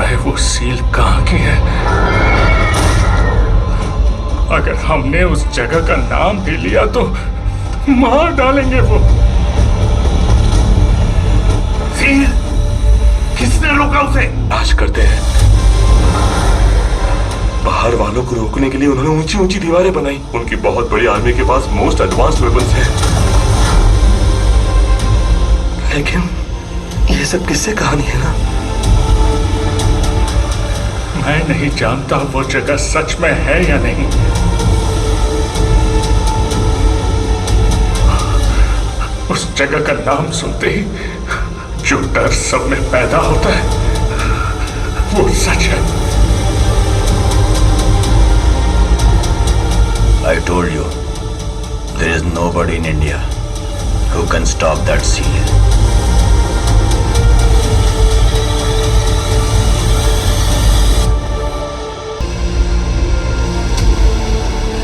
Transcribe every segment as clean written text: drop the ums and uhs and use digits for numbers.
है वो सील कहाँ की है? अगर हमने उस जगह का नाम भी लिया तो मार डालेंगे वो। सील किसने रोका उसे? तलाश करते हैं। बाहर वालों को रोकने के लिए उन्होंने ऊंची ऊंची दीवारें बनाई। उनकी बहुत बड़ी आर्मी के पास मोस्ट एडवांस्ड वेपन्स हैं। लेकिन ये सब किससे कहानी है ना? मैं नहीं जानता वो जगह सच में है या नहीं। उस जगह का नाम सुनते ही जो डर सब में पैदा होता है वो सच है। I told you, there is nobody in India who can stop that seal.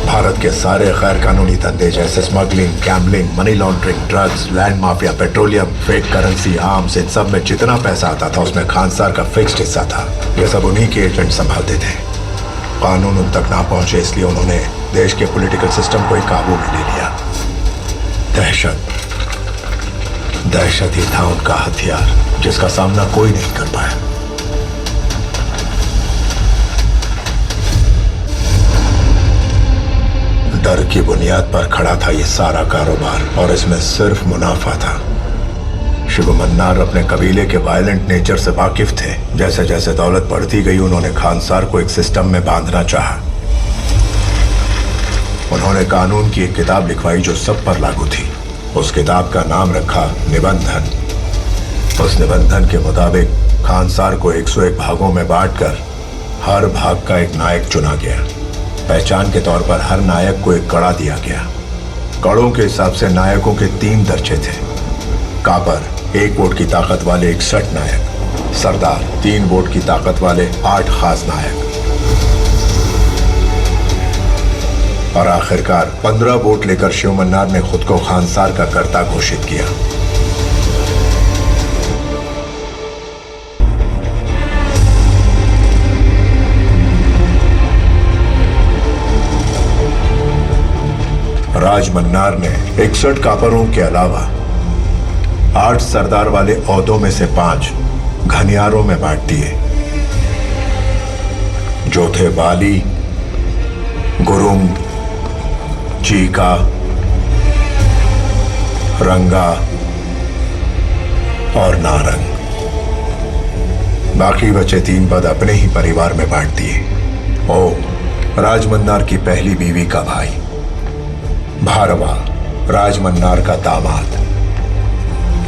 Bharat के सारे गैर कानूनी धंधे जैसे smuggling, gambling, money laundering, drugs, land mafia, petroleum, fake currency, arms, इन सब में जितना पैसा आता था उसमें खानसार का फिक्स्ड हिस्सा था। ये सब उन्हीं के एजेंट संभालते थे। कानून उन तक ना पहुंचे इसलिए उन्होंने देश के पॉलिटिकल सिस्टम को ही काबू में ले लिया। दहशत ही था उनका हथियार, जिसका सामना कोई नहीं कर पाया। डर की बुनियाद पर खड़ा था ये सारा कारोबार और इसमें सिर्फ मुनाफा था। शिव मन्नार अपने कबीले के वायलेंट नेचर से वाकिफ थे। जैसे जैसे दौलत बढ़ती गई उन्होंने खानसार को एक सिस्टम में बांधना चाहा। उन्होंने कानून की एक किताब लिखवाई जो सब पर लागू थी। उस किताब का नाम रखा निबंधन। उस निबंधन के मुताबिक खानसार को 101 भागों में बांटकर हर भाग का एक नायक चुना गया। पहचान के तौर पर हर नायक को एक कड़ा दिया गया। कड़ों के हिसाब से नायकों के 3 दर्जे थे। कापर 1 वोट की ताकत वाले 61 नायक, सरदार 3 वोट की ताकत वाले 8 खास नायक और आखिरकार 15 वोट लेकर शिव मन्नार ने खुद को खानसार का कर्ता घोषित किया। राज मन्नार ने 61 कापरों के अलावा 8 सरदार वाले ओहदों में से 5 घनियारों में बांट दिए, जो थे बाली, गुरुंग, चीका, रंगा और नारंग। बाकी बचे 3 पद अपने ही परिवार में बांट दिए। ओम राज मन्नार की पहली बीवी का भाई, भारवा राज मन्नार का दामाद,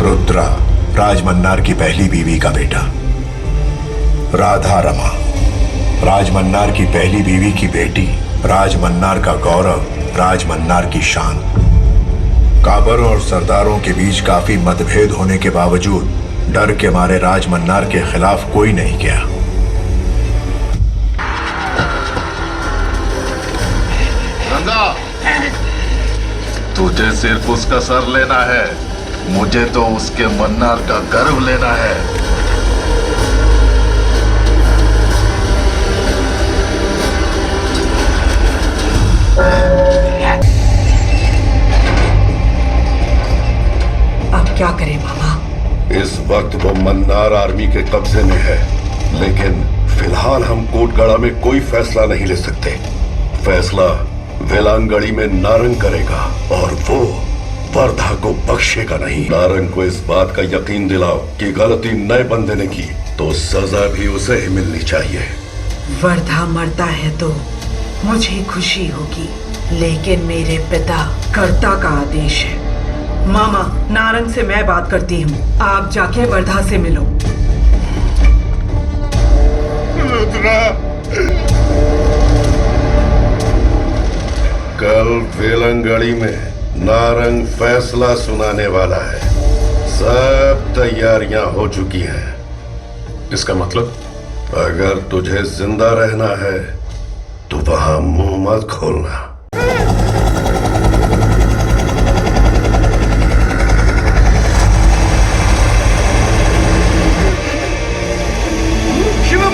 रुद्रा राज मन्नार की पहली बीवी का बेटा, राधा रमा राज मन्नार की पहली बीवी की बेटी, राज मन्नार का गौरव, राज मन्नार की शान। काबरों और सरदारों के बीच काफी मतभेद होने के बावजूद डर के मारे राज मन्नार के खिलाफ कोई नहीं गया। तुझे सिर्फ उसका सर लेना है, मुझे तो उसके मन्नार का गर्व लेना है। अब क्या करें मामा? इस वक्त वो मन्नार आर्मी के कब्जे में है, लेकिन फिलहाल हम कोटगढ़ा में कोई फैसला नहीं ले सकते। फैसला वेलांगड़ी में नारंग करेगा और वो वर्धा को बख्शेगा नहीं। नारंग को इस बात का यकीन दिलाओ कि गलती नए बंदे ने की तो सजा भी उसे ही मिलनी चाहिए। वर्धा मरता है तो मुझे खुशी होगी, लेकिन मेरे पिता कर्ता का आदेश है। मामा, नारंग से मैं बात करती हूँ, आप जाके वर्धा से मिलो। कल वेलंगड़ी में नारंग फैसला सुनाने वाला है। सब तैयारियां हो चुकी हैं। इसका मतलब? अगर तुझे जिंदा रहना है तो वहां मुंह मत खोलना। शिव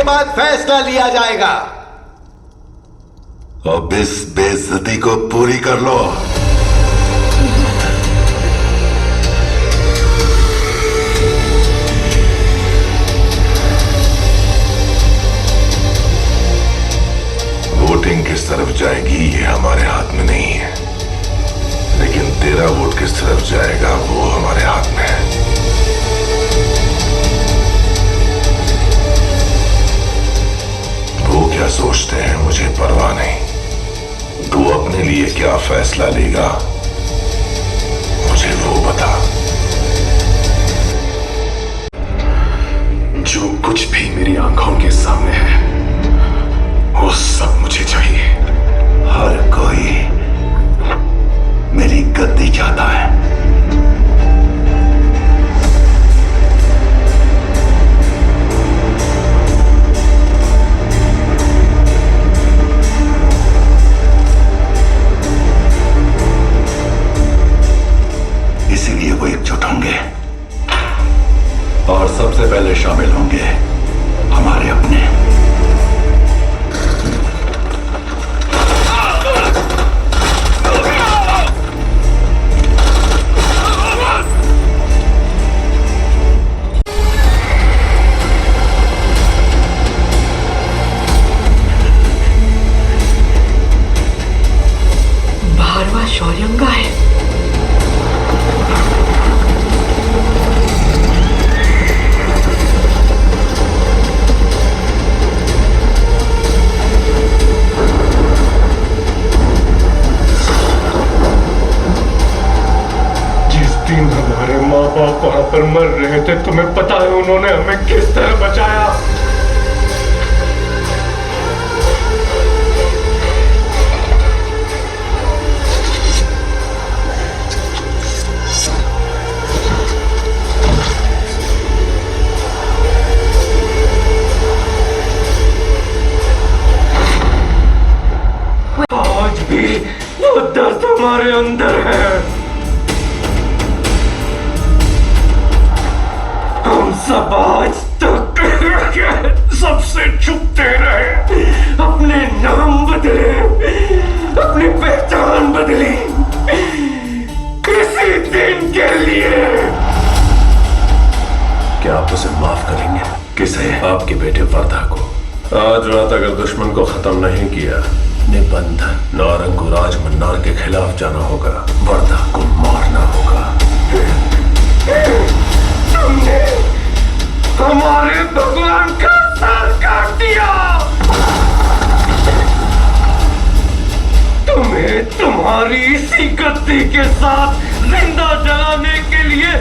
बाद फैसला लिया जाएगा। अब इस बेइज्जती को पूरी कर लो। वोटिंग किस तरफ जाएगी ये हमारे हाथ में नहीं है, लेकिन तेरा वोट किस तरफ जाएगा वो हमारे हाथ में है। वो क्या सोचते हैं मुझे परवाह नहीं। तू अपने लिए क्या फैसला लेगा मुझे वो बता। जो कुछ भी मेरी आंखों के सामने है वो सब मुझे चाहिए। हर कोई मेरी गद्दी चाहता है। इसीलिए वो एकजुट होंगे और सबसे पहले शामिल होंगे हमारे अपने। भारवा शौर्यंगा है। जिस दिन हमारे माँ बाप वहां पर मर रहे थे तुम्हें पता है उन्होंने हमें किस तरह बचाया। आज भी वो दर्द हमारे अंदर है। हम सब आज तक सबसे छुपते रहे, अपने नाम बदले, अपनी पहचान बदली किसी दिन के लिए। क्या आप उसे माफ करेंगे? किसे? आपके बेटे वर्धा को। आज रात अगर दुश्मन को खत्म नहीं किया, निबंधन नारंग को राज मन्नार के खिलाफ जाना होगा, वर्धा को मारना होगा। तुमने हमारे भगवान का सर काट दिया। तुम्हें तुम्हारी इसी गद्दी के साथ जिंदा जलाने के लिए